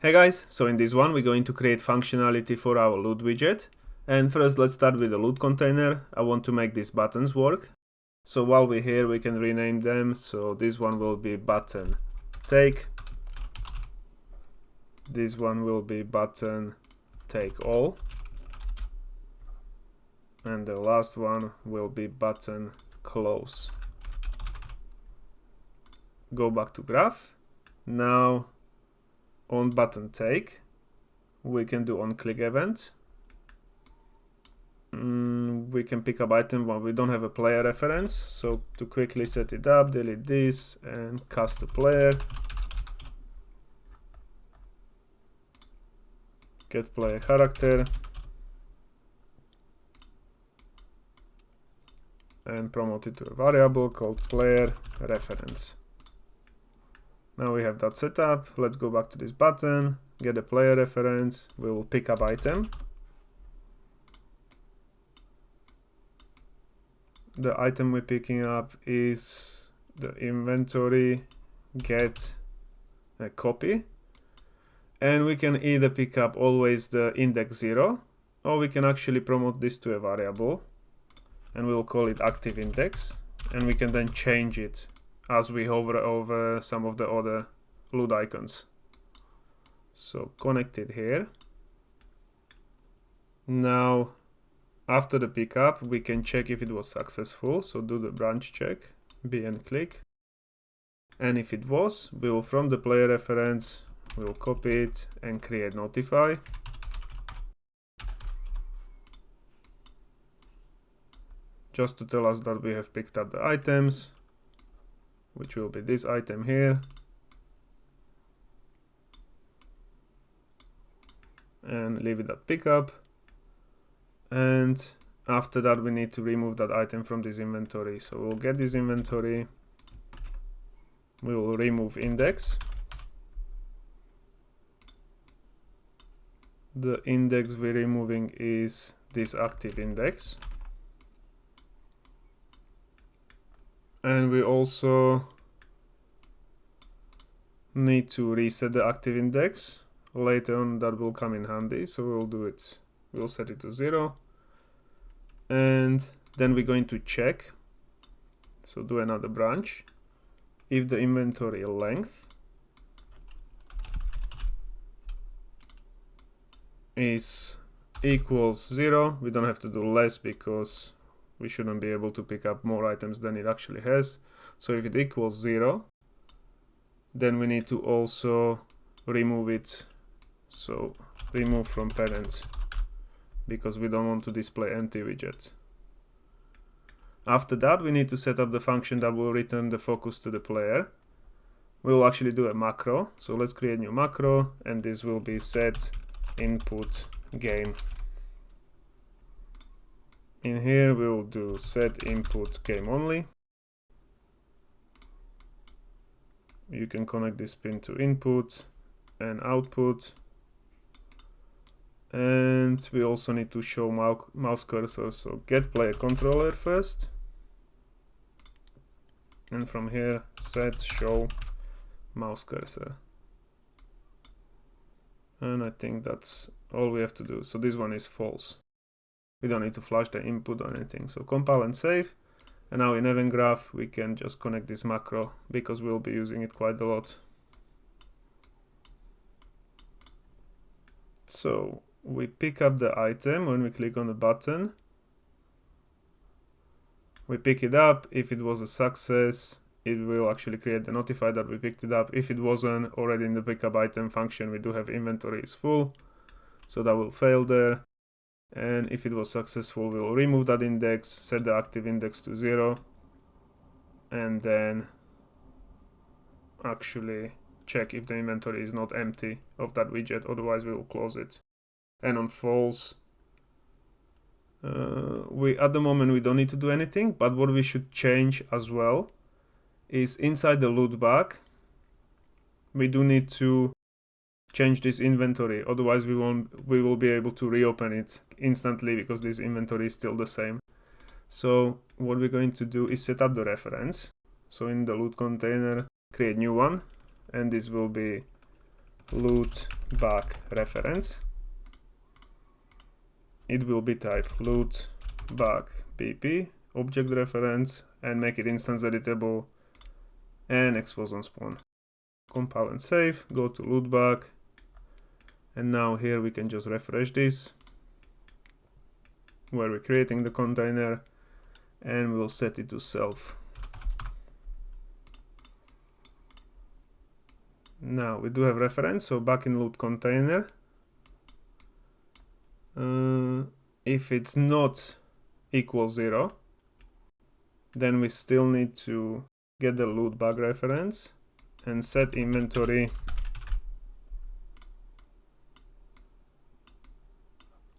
Hey guys, so in this one we're going to create functionality for our loot widget. And first let's start with the loot container. I want to make these buttons work. So while we're here we can rename them. So this one will be button take. This one will be button take all. And the last one will be button close. Go back to graph. Now on button take, we can do on click event. We can pick up item when we don't have a player reference. So to quickly set it up, delete this and cast a player. Get player character. And promote it to a variable called player reference. Now we have that set up. Let's go back to this button, get a player reference. We will pick up item. The item we're picking up is the inventory get a copy. And we can either pick up always the index 0, or we can actually promote this to a variable. And we'll call it active index. And we can then change it as we hover over some of the other loot icons. So connect it here. Now, after the pickup, we can check if it was successful. So do the branch check, B and click. And if it was, we will from the player reference, we'll copy it and create notify. Just to tell us that we have picked up the items, which will be this item here. And leave it at pickup. And after that, we need to remove that item from this inventory. So we'll get this inventory. We will remove index. The index we're removing is this active index. And we also need to reset the active index. Later on that will come in handy, so we'll do it. We'll set it to 0. And then we're going to check. So do another branch. If the inventory length is equals 0, we don't have to do less because we shouldn't be able to pick up more items than it actually has. So if it equals 0, then we need to also remove it. So remove from parent, because we don't want to display empty widget. After that, we need to set up the function that will return the focus to the player. We'll actually do a macro. So let's create a new macro, and this will be set input game. In here, we'll do set input game only. You can connect this pin to input and output. And we also need to show mouse cursor. So get player controller first. And from here, set show mouse cursor. And I think that's all we have to do. So this one is false. We don't need to flash the input or anything. So compile and save. And now in event graph, we can just connect this macro because we'll be using it quite a lot. So we pick up the item when we click on the button. We pick it up. If it was a success, it will actually create the notify that we picked it up. If it wasn't, already in the pickup item function, we do have inventory is full. So that will fail there. And if it was successful, we'll remove that index, set the active index to 0, and then actually check if the inventory is not empty of that widget, otherwise we will close it. And on false, at the moment we don't need to do anything, but what we should change as well is inside the loot bag, we do need to change this inventory, otherwise we will be able to reopen it instantly because this inventory is still the same. So what we're going to do is set up the reference. So in the loot container, create new one, and this will be loot back reference. It will be type loot back bp object reference and make it instance editable and expose on spawn. Compile and save, go to loopback, and now here we can just refresh this where we're creating the container, and we'll set it to self. Now we do have reference, so back in loot container, if it's not equal 0, then we still need to get the loot bag reference and set inventory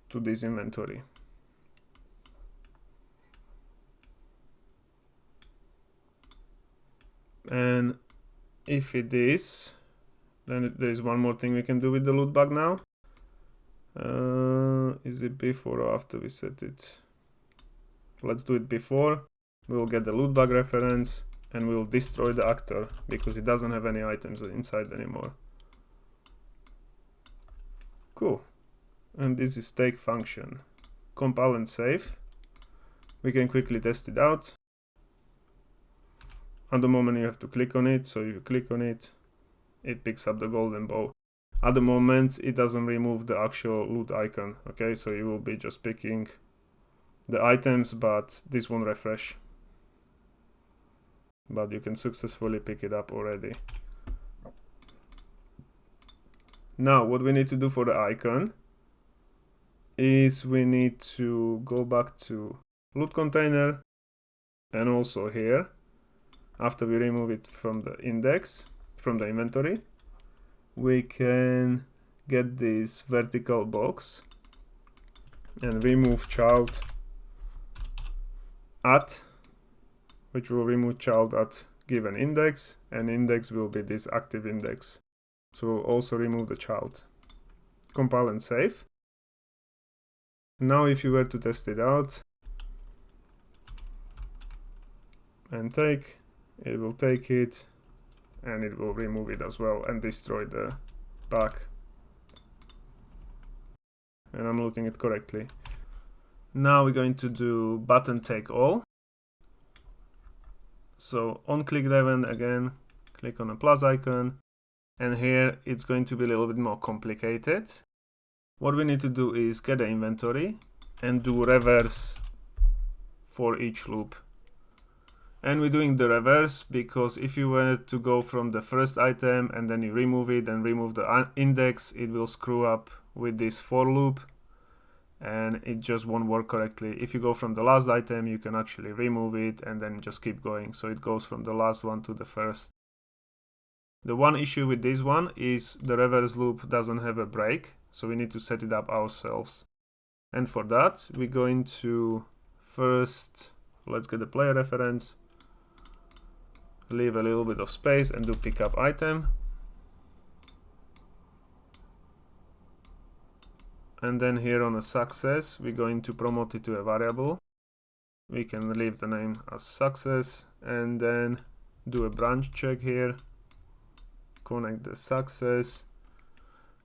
to this inventory. And if it is, then there is one more thing we can do with the loot bag now. Is it before or after we set it? Let's do it before. We'll get the loot bag reference and we'll destroy the actor because it doesn't have any items inside anymore. Cool. And this is take function. Compile and save. We can quickly test it out. At the moment you have to click on it, so if you click on it, it picks up the golden bow. At the moment it doesn't remove the actual loot icon, okay, so you will be just picking the items, but this won't refresh. But you can successfully pick it up already. Now what we need to do for the icon is we need to go back to loot container, and also here, after we remove it from the index, from the inventory, we can get this vertical box and remove child at, which will remove child at given index, and index will be this active index. So we'll also remove the child. Compile and save. Now if you were to test it out and take, it will take it and it will remove it as well and destroy the back. And I'm looting it correctly. Now we're going to do button take all. So on Click.o again, click on the plus icon, and here it's going to be a little bit more complicated. What we need to do is get the inventory and do reverse for each loop. And we're doing the reverse because if you were to go from the first item and then you remove it and remove the index, it will screw up with this for loop and it just won't work correctly. If you go from the last item, you can actually remove it and then just keep going. So it goes from the last one to the first. The one issue with this one is the reverse loop doesn't have a break, so we need to set it up ourselves. And for that, we're going to first, let's get the player reference, leave a little bit of space and do pick up item. And then here on a success, we're going to promote it to a variable. We can leave the name as success and then do a branch check here. Connect the success,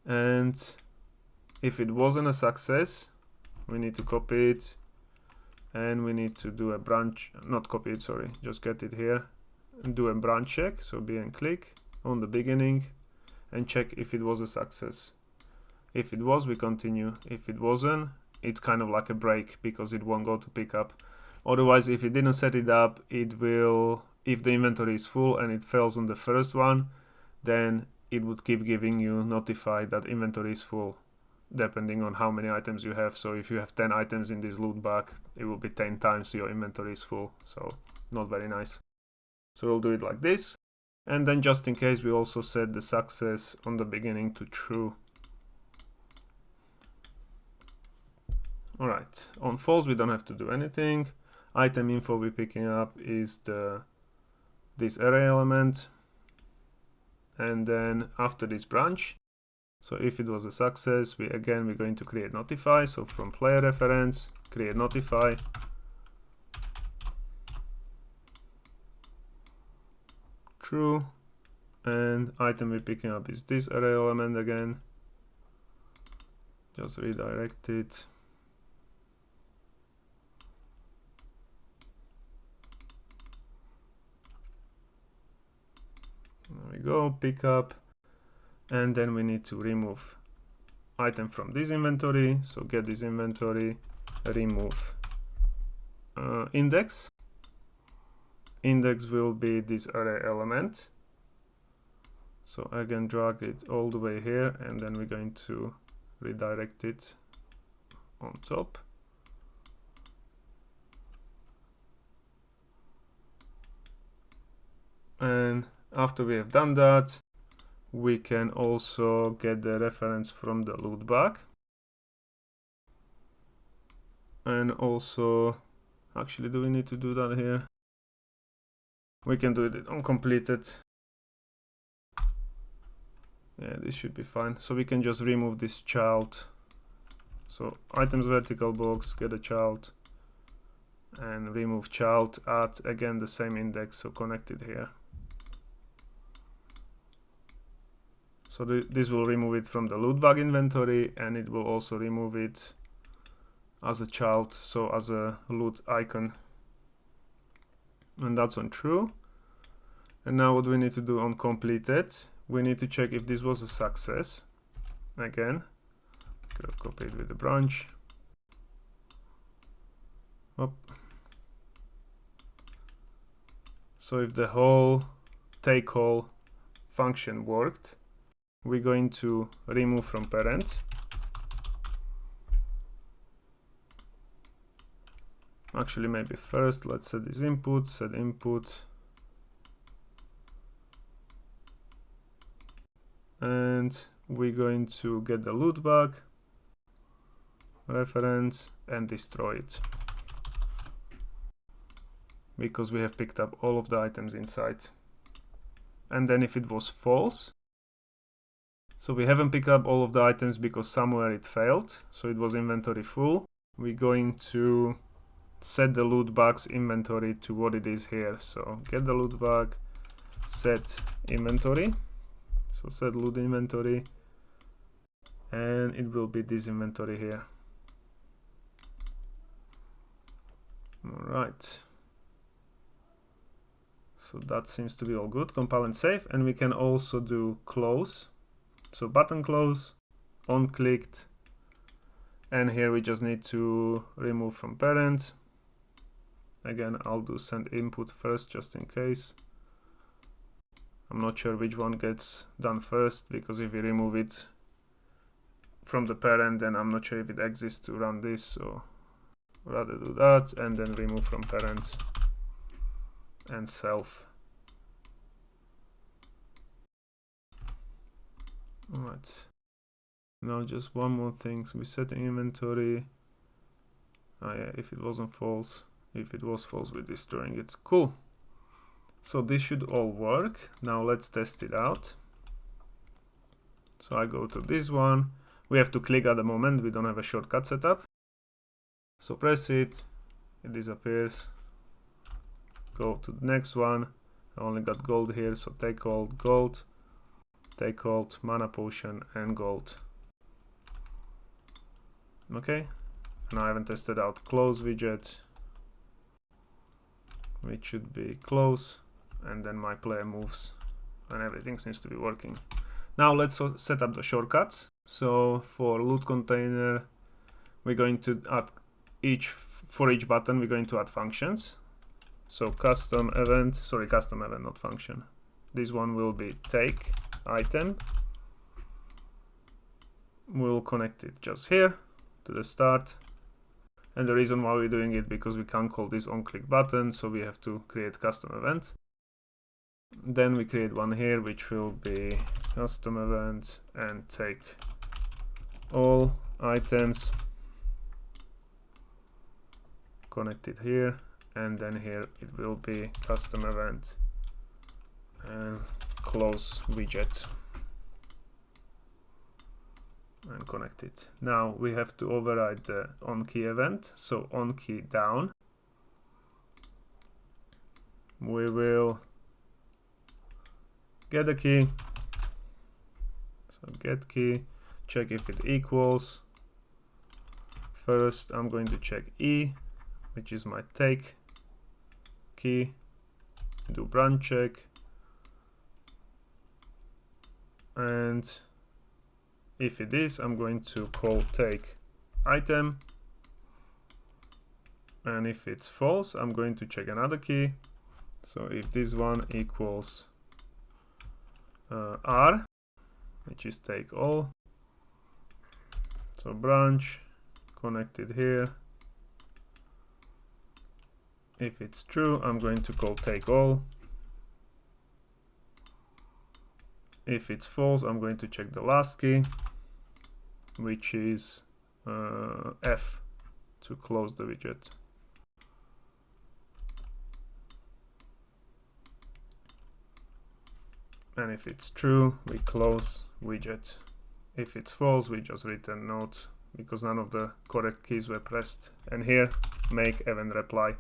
and if it wasn't a success, we need to copy it and we need to do a branch, not copy it, sorry, just get it here and do a branch check. So be and click on the beginning and check if it was a success. If it was, we continue. If it wasn't, it's kind of like a break because it won't go to pick up. Otherwise, if it didn't set it up, it will, if the inventory is full and it fails on the first one, then it would keep giving you notified that inventory is full, depending on how many items you have. So if you have 10 items in this loot bag, it will be 10 times your inventory is full. So not very nice. So we'll do it like this. And then just in case, we also set the success on the beginning to true. All right, on false, we don't have to do anything. Item info we're picking up is this array element. And then after this branch, so if it was a success, we're going to create notify. So from player reference, create notify. True. And item we're picking up is this array element again. Just redirect it. There we go, pick up, and then we need to remove item from this inventory. So get this inventory, remove index. Index will be this array element. So again, drag it all the way here, and then we're going to redirect it on top. And after we have done that, we can also get the reference from the loot bag. And also, actually, do we need to do that here? We can do it on completed. Yeah, this should be fine. So we can just remove this child. So items vertical box, get a child, and remove child, add again the same index, so connect it here. So this will remove it from the loot bag inventory, and it will also remove it as a child, so as a loot icon. And that's on true. And now what we need to do on completed, we need to check if this was a success. Again, could have copied with the branch. Up. So if the whole take all function worked, we're going to remove from parent. Actually, maybe first let's set this input, set input. And we're going to get the loot bag reference and destroy it, because we have picked up all of the items inside. And then if it was false, so we haven't picked up all of the items because somewhere it failed, so it was inventory full, we're going to set the loot bag's inventory to what it is here. So get the loot bag, set inventory, so set loot inventory, and it will be this inventory here. All right. So that seems to be all good. Compile and save, and we can also do close. So button close, on clicked, and here we just need to remove from parent. Again, I'll do send input first just in case. I'm not sure which one gets done first, because if we remove it from the parent, then I'm not sure if it exists to run this, so rather do that, and then remove from parent and self. All right. Now just one more thing. So we set the inventory. Oh yeah, if it wasn't false. If it was false, we're destroying it. Cool. So this should all work. Now let's test it out. So I go to this one. We have to click at the moment. We don't have a shortcut set up. So press it. It disappears. Go to the next one. I only got gold here, so take all gold. Take hold, mana potion, and gold. Okay, and I haven't tested out close widget, which should be close, and then my player moves, and everything seems to be working. Now let's set up the shortcuts. So for loot container, we're going to add for each button, we're going to add functions. So custom event, not function. This one will be take item. We'll connect it just here to the start. And the reason why we're doing it, because we can't call this on-click button, so we have to create custom event. Then we create one here, which will be custom event and take all items. Connect it here, and then here it will be custom event and close widget. And connect it. Now we have to override the onKey event. So onKey down. We will get a key. So get key, check if it equals. First, I'm going to check E, which is my take key, do branch check, and if it is, I'm going to call take item, and if it's false, I'm going to check another key. So if this one equals R, which is take all, so branch connected here. If it's true, I'm going to call take all. If it's false, I'm going to check the last key, which is F, to close the widget. And if it's true, we close widget. If it's false, we just return note, because none of the correct keys were pressed. And here, make event reply.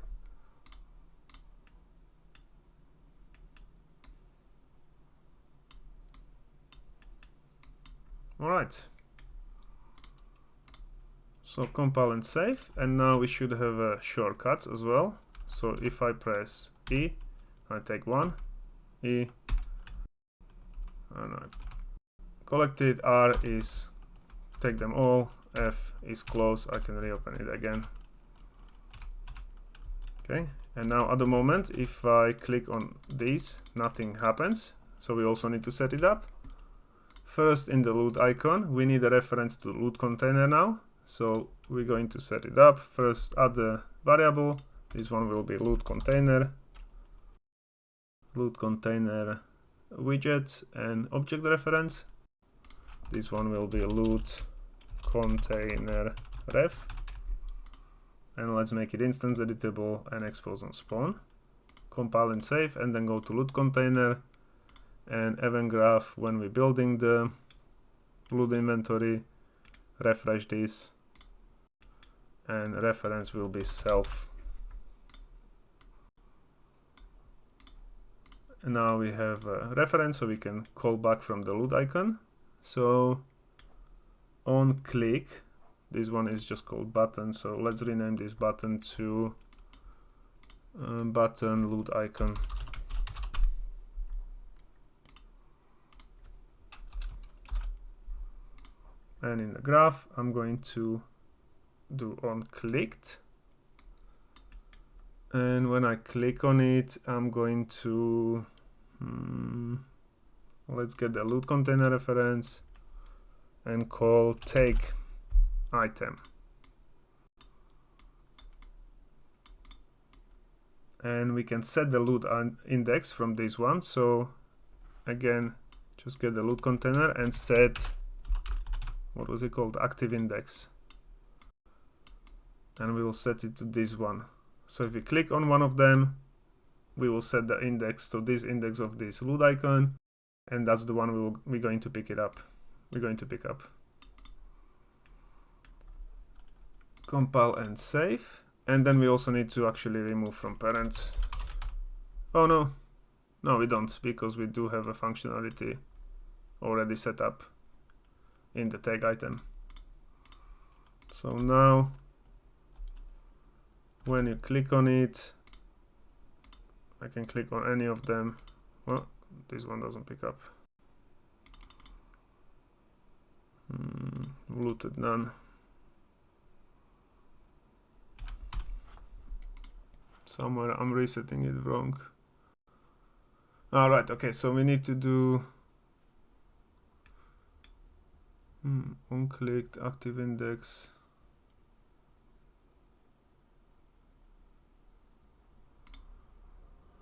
Alright. So compile and save, and now we should have shortcuts as well. So if I press E, I take one, E, and I collect it. R is take them all, F is close, I can reopen it again. Okay, and now at the moment, if I click on these, nothing happens, so we also need to set it up. First, in the loot icon, we need a reference to loot container now, so we're going to set it up. First, add the variable. This one will be loot container widget and object reference. This one will be loot container ref, and let's make it instance editable and expose on spawn. Compile and save, and then go to loot container and event graph. When we're building the loot inventory, refresh this, and reference will be self. And now we have a reference, so we can call back from the loot icon. So on click, this one is just called button, so let's rename this button to button loot icon. And in the graph, I'm going to do on clicked, and when I click on it, I'm going to let's get the loot container reference and call take item, and we can set the loot index from this one. So again, just get the loot container and set, what was it called, active index, and we will set it to this one. So if we click on one of them, we will set the index to this index of this loot icon, and that's the one we're going to pick up. Compile and save, and then we also need to actually remove from parent. Oh no, we don't, because we do have a functionality already set up in the tag item. So now when you click on it, I can click on any of them. Well, this one doesn't pick up. Looted none. Somewhere I'm resetting it wrong. Alright, okay, so we need to do unclicked active index.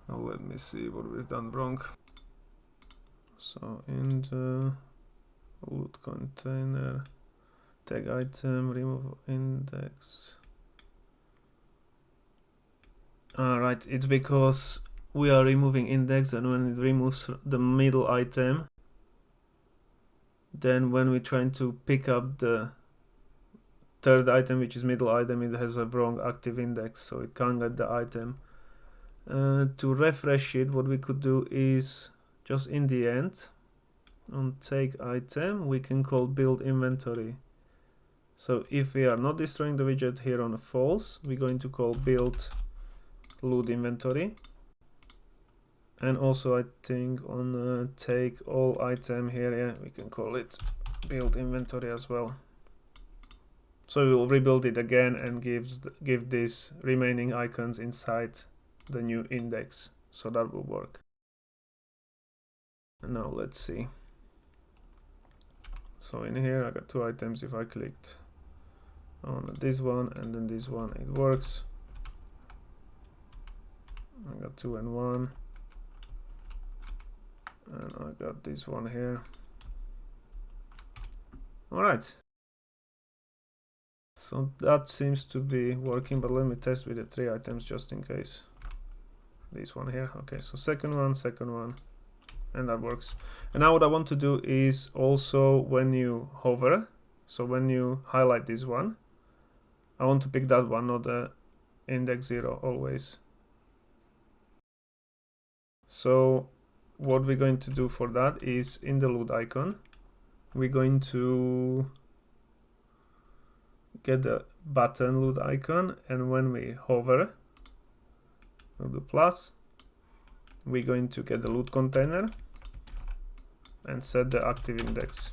Now let me see what we've done wrong. So in the loot container, tag item, remove index. Alright, it's because we are removing index, and when it removes the middle item, then when we're trying to pick up the third item, which is middle item, it has a wrong active index, so it can't get the item. To refresh it, what we could do is just in the end, on take item, we can call build inventory, So if we are not destroying the widget here on a false, we're going to call build load inventory. And also I think on take all item here, yeah, we can call it build inventory as well. So we will rebuild it again and give these remaining icons inside the new index. So that will work. And now let's see. So in here I got two items. If I clicked on this one and then this one, it works. I got 2 and 1. And I got this one here. Alright. So that seems to be working, but let me test with the 3 items just in case. This one here. Okay, so second one, and that works. And now what I want to do is also when you hover, so when you highlight this one, I want to pick that one, not the index 0 always. So what we're going to do for that is in the load icon, we're going to get the button load icon, and when we hover, we'll do plus, we're going to get the load container and set the active index,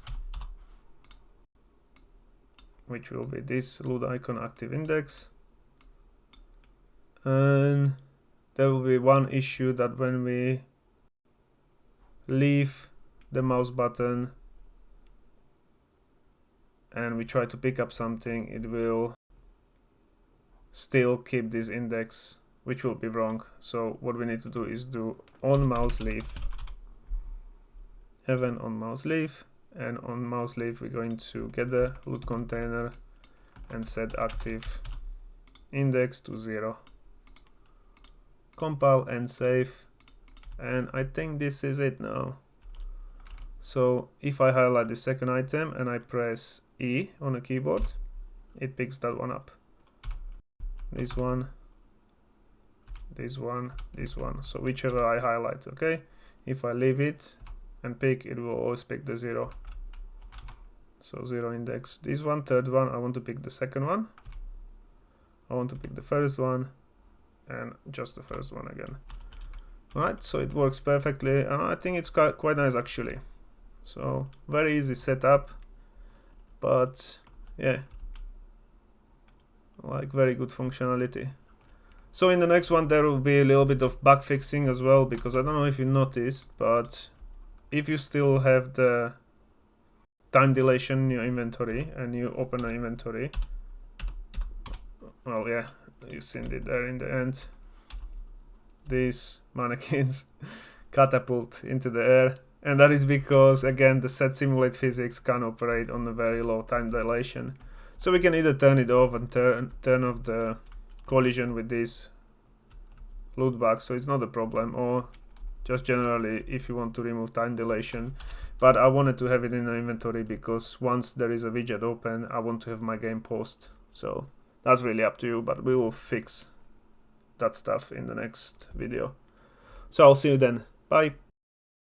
which will be this load icon active index. And there will be one issue that when we leave the mouse button and we try to pick up something, it will still keep this index, which will be wrong. So what we need to do is do on mouse leave, event on mouse leave, and on mouse leave we're going to get the load container and set active index to 0. Compile and save, and I think this is it now. So if I highlight the second item and I press E on the keyboard, it picks that one up. This one, this one, this one. So whichever I highlight, okay? If I leave it and pick, it will always pick the 0. So 0 index. This one, third one, I want to pick the second one. I want to pick the first one and just the first one again. Alright, so it works perfectly, and I think it's quite nice actually. So very easy setup, but yeah, like very good functionality. So in the next one there will be a little bit of bug fixing as well, because I don't know if you noticed, but if you still have the time dilation in your inventory and you open an inventory, well, yeah, you've seen it there in the end. These mannequins catapult into the air, and that is because, again, the set simulate physics can operate on a very low time dilation. So we can either turn it off and turn off the collision with these load bugs, so it's not a problem, or just generally if you want to remove time dilation. But I wanted to have it in the inventory because once there is a widget open, I want to have my game paused. So that's really up to you, but we will fix that stuff in the next video. So I'll see you then. Bye.